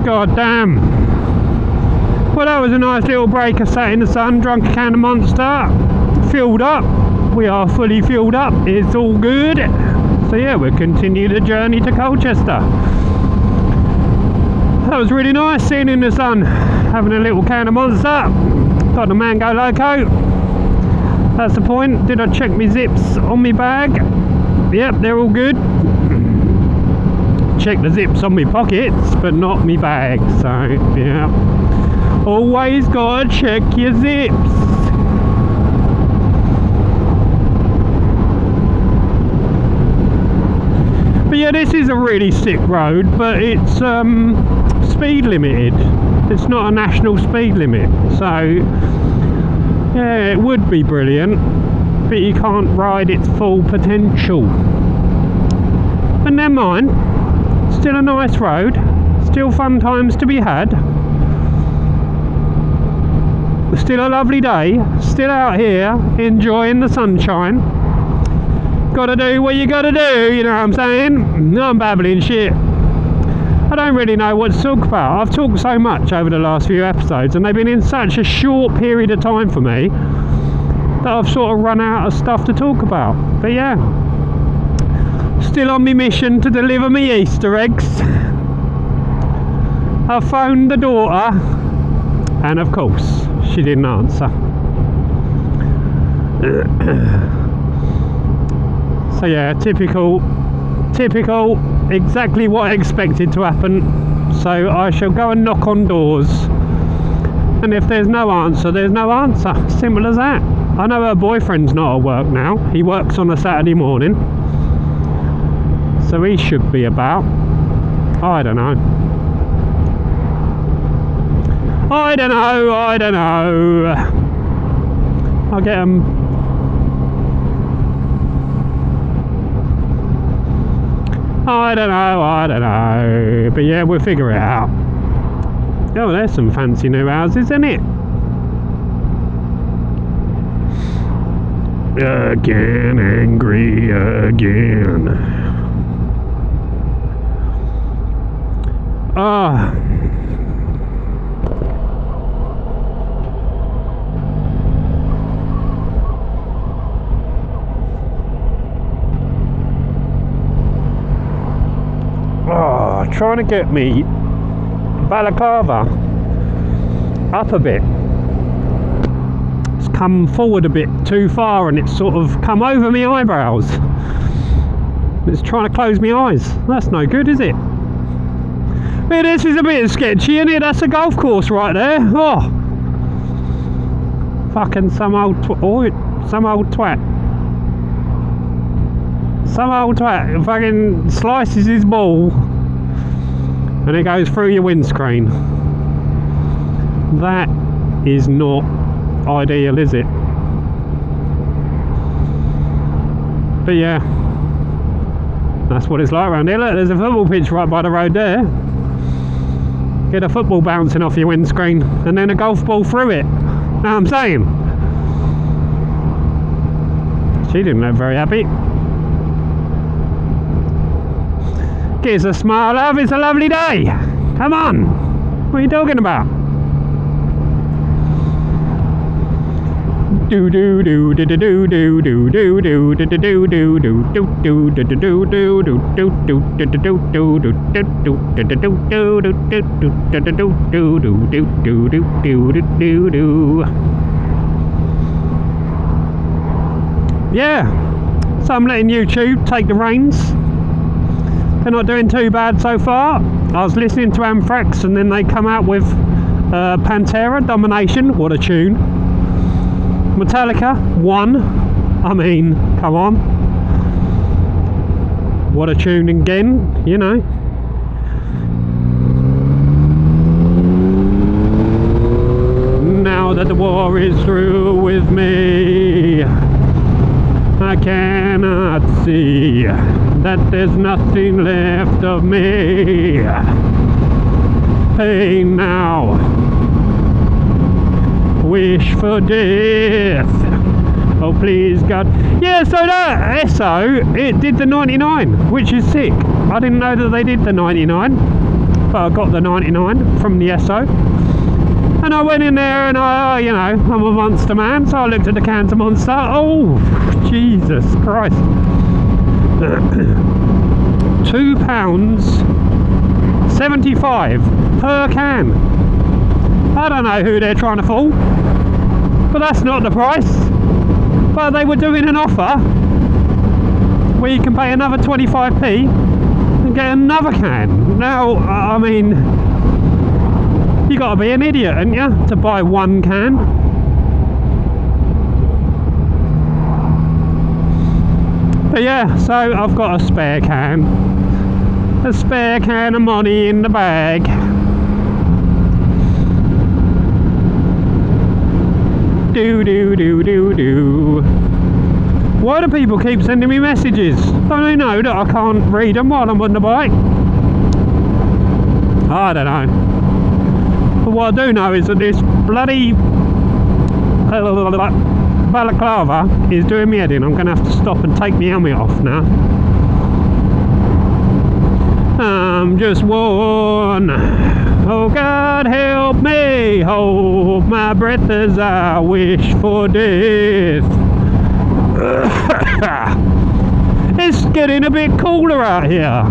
God damn. Well, that was a nice little break. I sat in the sun, drunk a can of Monster, fueled up. We are fully fueled up. It's all good. So yeah, we'll continue the journey to Colchester. That was really nice, sitting in the sun, having a little can of Monster. Got the Mango Loco. That's the point. Did I check my zips on my bag? Yep, they're all good. Check the zips on my pockets, but not my bag. So yeah, always gotta check your zips. But yeah, this is a really sick road, but it's speed limited. It's not a national speed limit, so yeah, it would be brilliant, but you can't ride its full potential. But never mind, still a nice road, still fun times to be had, still a lovely day, still out here enjoying the sunshine. Gotta do what you gotta do, you know what I'm saying? No, I'm babbling shit. I don't really know what to talk about. I've talked so much over the last few episodes, and they've been in such a short period of time for me that I've sort of run out of stuff to talk about. But yeah, still on my mission to deliver me Easter eggs. I phoned the daughter, and of course she didn't answer. So yeah, typical, exactly what I expected to happen. So I shall go and knock on doors, and if there's no answer, there's no answer. Simple as that. I know her boyfriend's not at work now. He works on a Saturday morning, so he should be about. I don't know. I'll get him. I don't know, but yeah, we'll figure it out. Oh, there's some fancy new houses, isn't it? Again, angry again. Ah. Trying to get me balaclava up a bit. It's come forward a bit too far, and it's sort of come over my eyebrows. It's trying to close my eyes. That's no good, is it? But this is a bit sketchy, isn't it? That's a golf course right there. Oh, fucking some old twat. Some old twat fucking slices his ball, and it goes through your windscreen. That is not ideal, is it? But yeah, that's what it's like around here. Look, there's a football pitch right by the road there. Get a football bouncing off your windscreen, and then a golf ball through it. Know what I'm saying? She didn't look very happy. Give us a smile, love. It's a lovely day. Come on. What are you talking about? Do do do do do do do do do do do do do do do do do do do. Yeah. So I'm letting YouTube take the reins. They're not doing too bad so far. I was listening to Anthrax, and then they come out with Pantera, Domination. What a tune. Metallica, One. I mean, come on. What a tune again, you know. Now that the war is through with me, I cannot see that there's nothing left of me. Hey now, wish for death. Oh please God. Yeah, so that SO, it did the 99, which is sick. I didn't know that they did the 99. but I got the 99 from the Esso. And I went in there and you know, I'm a Monster man, so I looked at the cans of Monster. Oh, Jesus Christ. £2.75 per can. I don't know who they're trying to fool, but that's not the price. But they were doing an offer where you can pay another 25p and get another can. Now, I mean, you got to be an idiot, haven't you, to buy one can? But yeah, so I've got a spare can of money in the bag. Do. Why do people keep sending me messages? Don't they know that I can't read them while I'm on the bike? I don't know. But what I do know is that this bloody balaclava is doing me head in. I'm going to have to stop and take my helmet off now. I'm just one. Oh God help me, hold my breath as I wish for death. It's getting a bit cooler out here.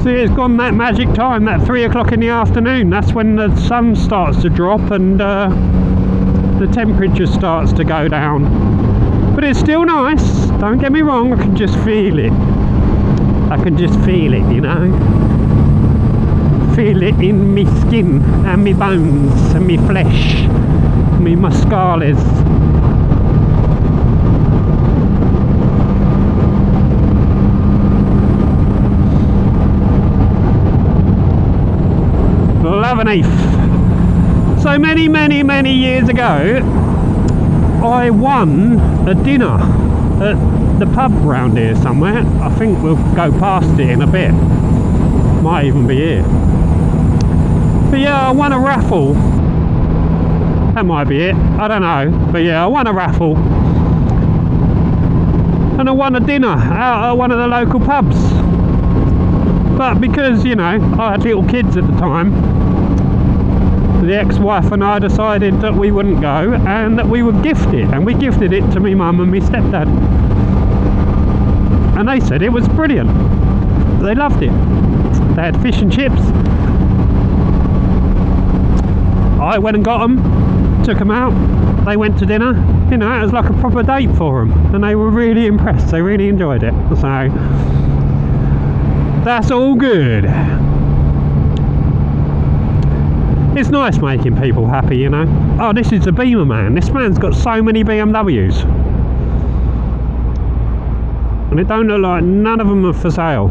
See, it's gone that magic time, that 3 o'clock in the afternoon. That's when the sun starts to drop and the temperature starts to go down. But it's still nice, don't get me wrong, I can just feel it. I can just feel it, you know. Feel it in me skin and me bones and me flesh, me muscales. So many years ago, I won a dinner at the pub round here somewhere. I think we'll go past it in a bit. Might even be here. But yeah, I won a raffle. That might be it. I don't know. But yeah, I won a raffle. And I won a dinner out at one of the local pubs. But because, you know, I had little kids at the time, the ex-wife and I decided that we wouldn't go and that we would gift it. And we gifted it to me mum and me stepdad. And they said it was brilliant. They loved it. They had fish and chips. I went and got them, took them out. They went to dinner. You know, it was like a proper date for them. And they were really impressed. They really enjoyed it. So, that's all good. It's nice making people happy, you know. Oh, this is the Beamer man. This man's got so many BMWs. And it don't look like none of them are for sale.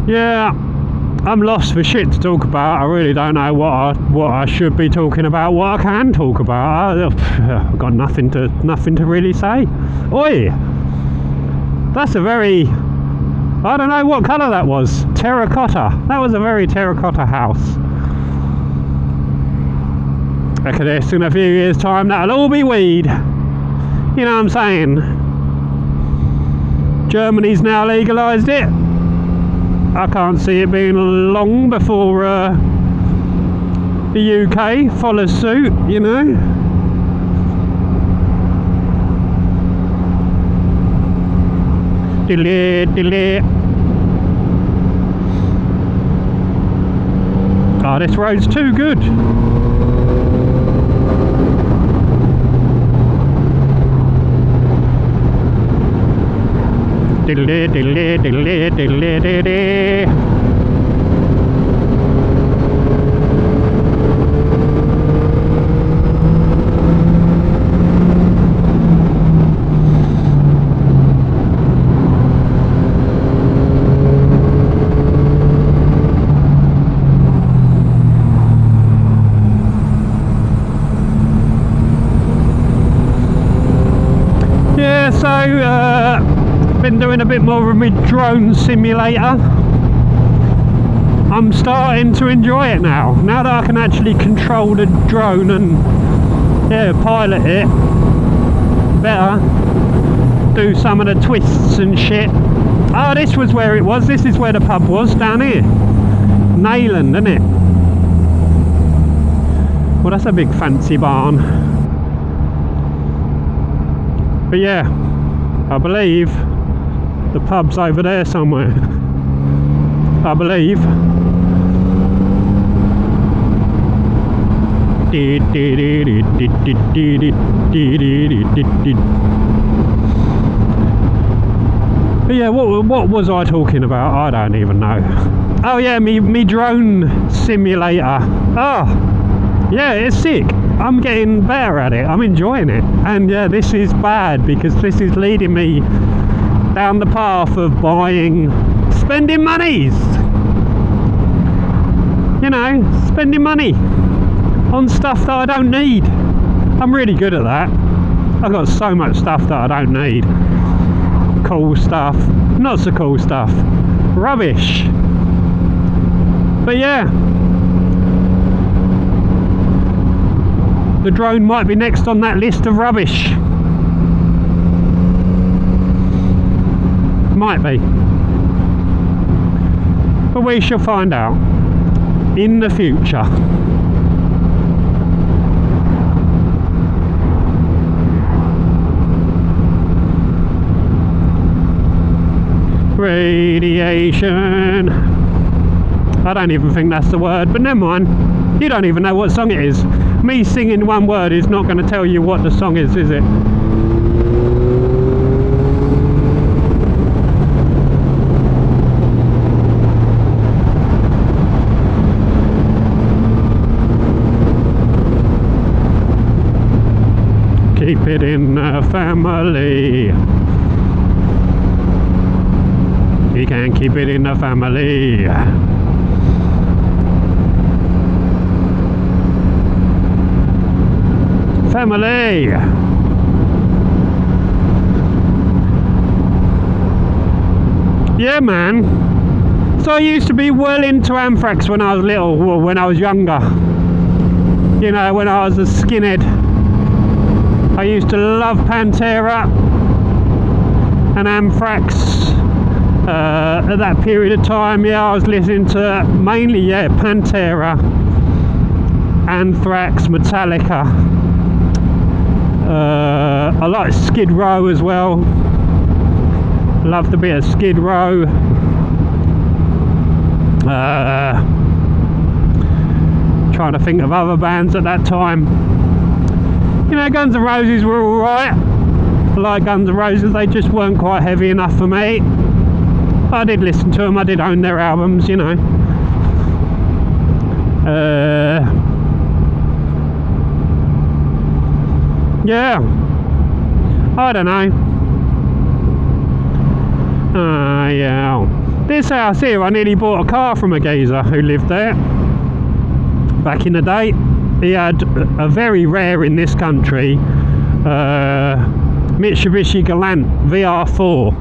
Yeah, I'm lost for shit to talk about. I really don't know what I should be talking about, what I can talk about. I've got nothing to really say. Oi, that's a very, I don't know what colour that was. Terracotta. That was a very terracotta house. Look at this, in a few years' time, that'll all be weed. You know what I'm saying? Germany's now legalised it. I can't see it being long before the UK follows suit, you know? Delay. Oh, this road's too good. also been doing a bit more of my drone simulator. I'm starting to enjoy it now that I can actually control the drone and pilot it better, do some of the twists and shit. Oh, this was where it was. This is where the pub was, down here. Nayland, isn't it? Well, that's a big fancy barn. But yeah, I believe the pub's over there somewhere. I believe. But yeah, what was I talking about? I don't even know. Oh yeah, me drone simulator. Oh, yeah, it's sick. I'm getting better at it. I'm enjoying it. And yeah, this is bad because this is leading me down the path of spending monies. You know, spending money on stuff that I don't need. I'm really good at that. I've got so much stuff that I don't need. Cool stuff, not so cool stuff, rubbish. But yeah, the drone might be next on that list of rubbish. Might be. But we shall find out in the future. Radiation. I don't even think that's the word, but never mind. You don't even know what song it is. Me singing one word is not going to tell you what the song is it? Keep it in the family. You can keep it in the family. Family. Yeah, man. So I used to be well into Anthrax when I was little, or when I was younger. You know, when I was a skinhead. I used to love Pantera and Anthrax. At that period of time, yeah, I was listening to mainly, yeah, Pantera, Anthrax, Metallica. I like Skid Row as well. Loved a bit of Skid Row. Trying to think of other bands at that time. You know, Guns N' Roses were alright. I like Guns N' Roses, they just weren't quite heavy enough for me. I did listen to them, I did own their albums, you know. Yeah, I don't know. Yeah. This house here, I nearly bought a car from a geezer who lived there back in the day. He had a very rare in this country Mitsubishi Galant VR4.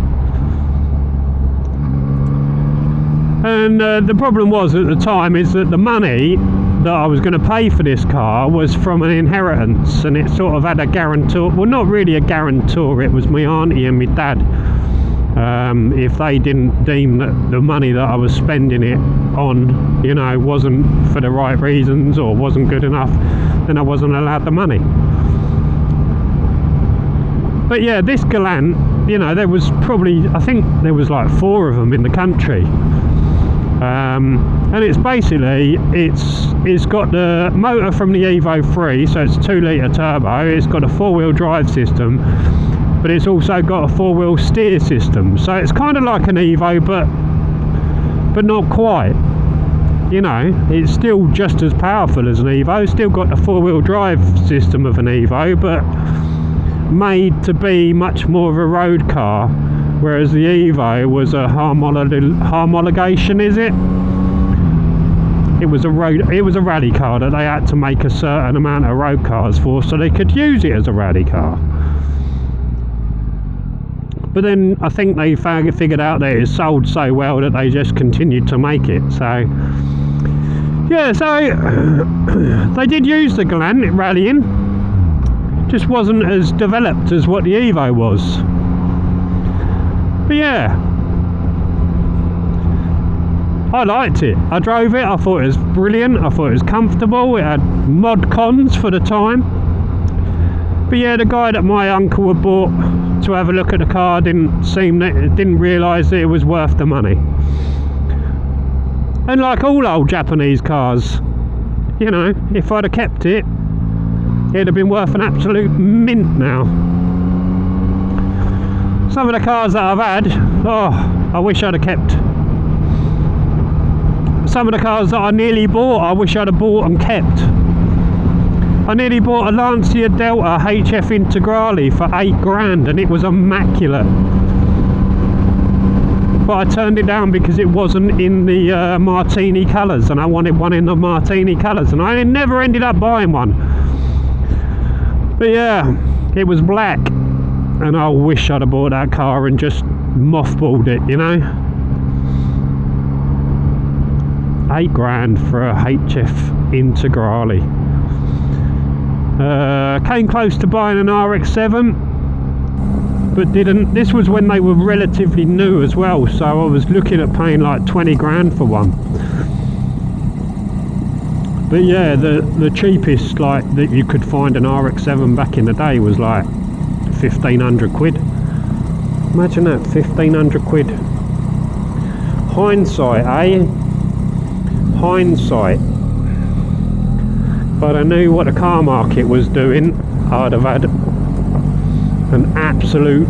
And the problem was at the time is that the money that I was going to pay for this car was from an inheritance, and it sort of had a guarantor. Well, not really a guarantor, it was my auntie and my dad. If they didn't deem that the money that I was spending it on, you know, wasn't for the right reasons or wasn't good enough, then I wasn't allowed the money. But yeah, this Galant, you know, there was probably, I think there was like 4 of them in the country. And it's basically, it's got the motor from the Evo 3, so it's a 2-litre turbo. It's got a 4-wheel drive system, but it's also got a 4-wheel steer system. So it's kind of like an Evo, but not quite. You know, it's still just as powerful as an Evo. Still got the 4-wheel drive system of an Evo, but made to be much more of a road car. Whereas the Evo was a homologation, is it? It was a rally car that they had to make a certain amount of road cars for, so they could use it as a rally car. But then I think they figured out that it sold so well that they just continued to make it. So yeah, so they did use the Galant rallying, just wasn't as developed as what the Evo was. But yeah, I liked it. I drove it, I thought it was brilliant, I thought it was comfortable, it had mod cons for the time. But yeah, the guy that my uncle had bought to have a look at the car didn't realise that it was worth the money. And like all old Japanese cars, you know, if I'd have kept it, it'd have been worth an absolute mint now. Some of the cars that I've had, oh, I wish I'd have kept. Some of the cars that I nearly bought, I wish I'd have bought and kept. I nearly bought a Lancia Delta HF Integrale for £8 and it was immaculate. But I turned it down because it wasn't in the martini colours, and I wanted one in the martini colours, and I never ended up buying one. But yeah, it was black, and I wish I'd have bought that car and just mothballed it, you know. £8 for a HF Integrale. Came close to buying an RX-7, but didn't. This was when they were relatively new as well, so I was looking at paying like £20 for one. But yeah, the cheapest like that you could find an RX-7 back in the day was like 1,500 quid. Imagine that, 1,500 quid. Hindsight, eh? Hindsight. But I knew what the car market was doing, I'd have had an absolute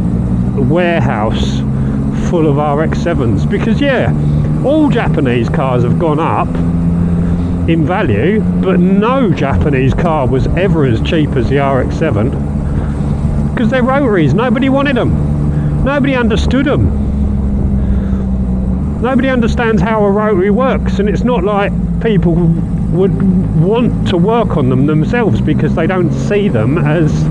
warehouse full of RX-7s. Because yeah, all Japanese cars have gone up in value, but no Japanese car was ever as cheap as the RX-7. Because they're rotaries, nobody wanted them. Nobody understood them. Nobody understands how a rotary works, and it's not like people would want to work on them themselves because they don't see them as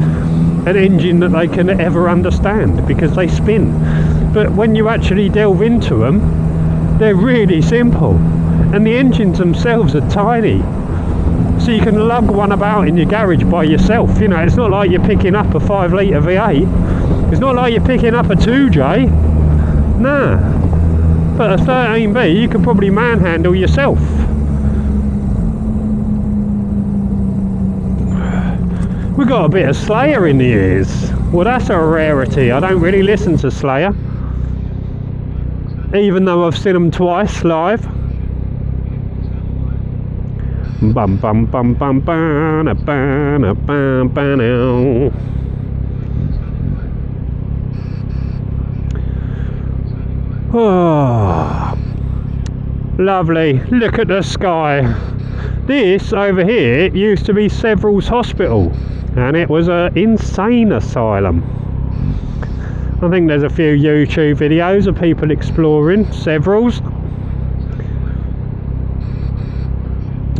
an engine that they can ever understand because they spin. But when you actually delve into them, they're really simple, and the engines themselves are tiny, so you can lug one about in your garage by yourself. You know, it's not like you're picking up a 5 litre V8, it's not like you're picking up a 2J, nah. But a 13B you could probably manhandle yourself. We got a bit of Slayer in the ears. Well, that's a rarity. I don't really listen to Slayer, even though I've seen them twice live. Bum bum bum bum bum bum bum bum. Oh, lovely. Look at the sky. This over here used to be Several's Hospital, and it was an insane asylum. I think there's a few YouTube videos of people exploring Several's.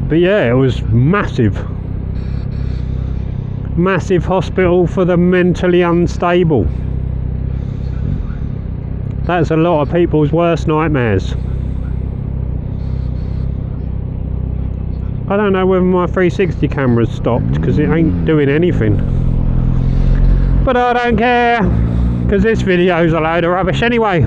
But yeah, it was massive. Massive hospital for the mentally unstable. That's a lot of people's worst nightmares. I don't know whether my 360 camera's stopped because it ain't doing anything. But I don't care, because this video's a load of rubbish anyway.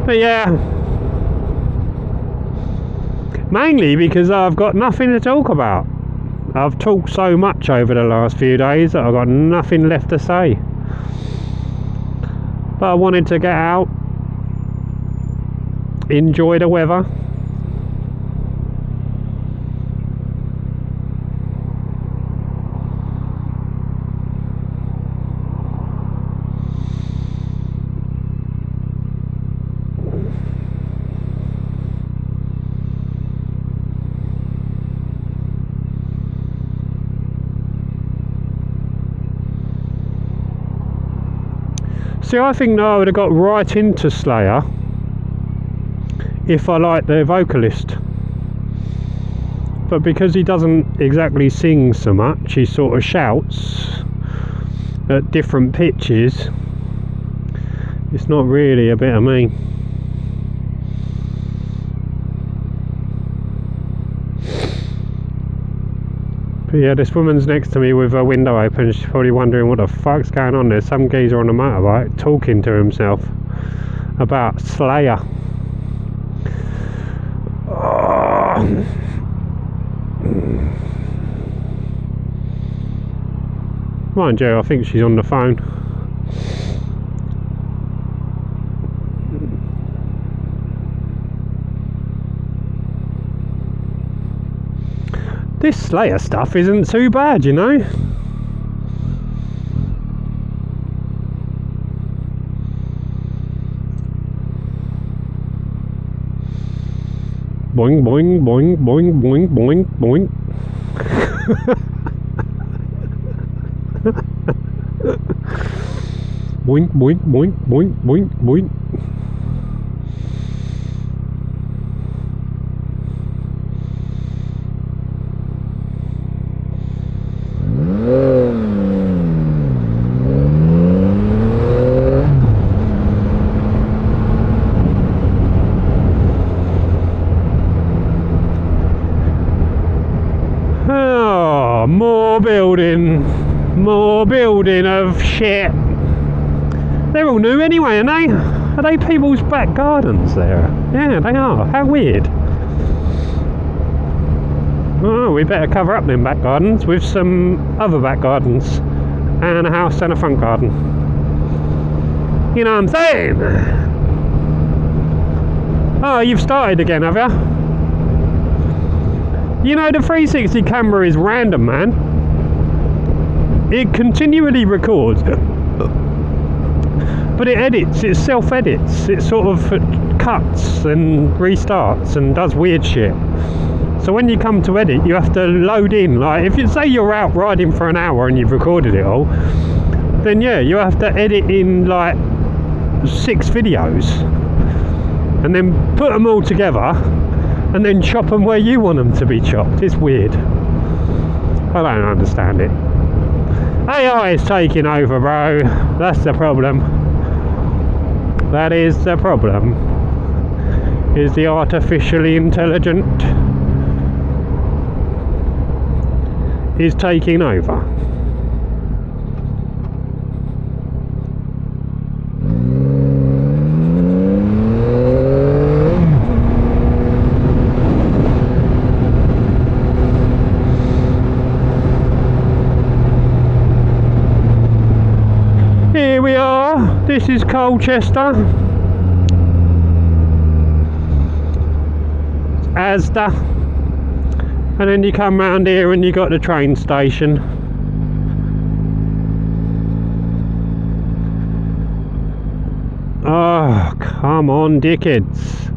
But yeah, mainly because I've got nothing to talk about. I've talked so much over the last few days that I've got nothing left to say. But I wanted to get out, enjoy the weather. See, I think that I would have got right into Slayer if I liked their vocalist. but because he doesn't exactly sing so much, he sort of shouts at different pitches. It's not really a bit of me. But yeah, this woman's next to me with her window open. She's probably wondering what the fuck's going on. There's some geezer on a motorbike talking to himself about Slayer. Oh. Mind you, I think she's on the phone. This Slayer stuff isn't too bad, you know. Boing, boing, boing, boing, boing, boing, boing. Boing, boing, boing, boing, boing, boing. Oh, more building of shit. They're all new anyway, aren't they? Are they people's back gardens there? Yeah, they are. How weird. Oh, we better cover up them back gardens with some other back gardens and a house and a front garden. You know what I'm saying? Oh, you've started again, have you? You know, the 360 camera is random, man. It continually records, but it edits, it self-edits. It sort of cuts and restarts and does weird shit. So when you come to edit, you have to load in, like, if you say you're out riding for an hour and you've recorded it all, then yeah, you have to edit in like 6 videos and then put them all together and then chop them where you want them to be chopped. It's weird. I don't understand it. AI is taking over, bro. That's the problem. That is the problem. Is the artificially intelligent is taking over. Here we are. This is Colchester. Asda. And then you come round here and you got the train station. Oh, come on, dickheads.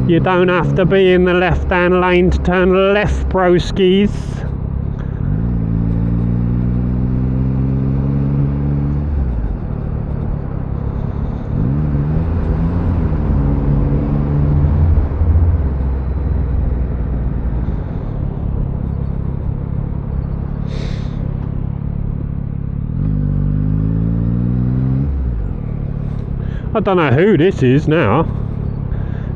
You don't have to be in the left-hand lane to turn left, broskies. I don't know who this is now.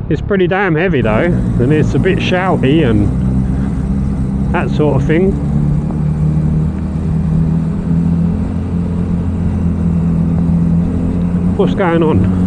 It's pretty damn heavy though, and it's a bit shouty and that sort of thing. What's going on?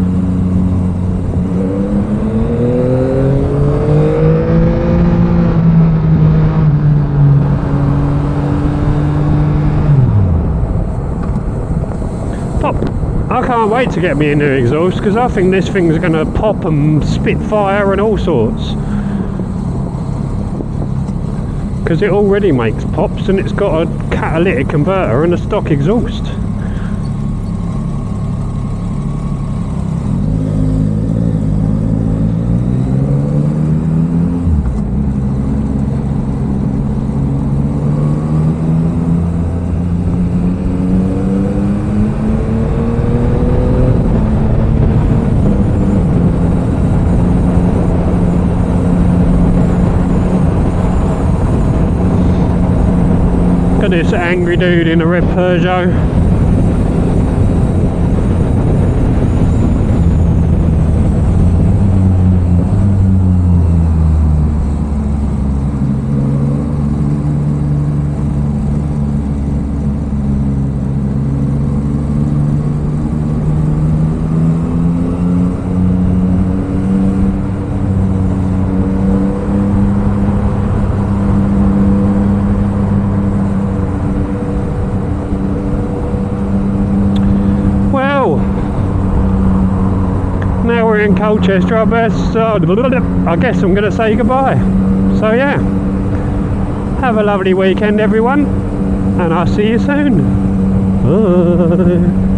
I can't wait to get me a new exhaust because I think this thing's going to pop and spit fire and all sorts. Because it already makes pops and it's got a catalytic converter and a stock exhaust. at this angry dude in a red Peugeot. Now we're in Colchester, I guess I'm going to say goodbye. So yeah, have a lovely weekend everyone, and I'll see you soon. Bye.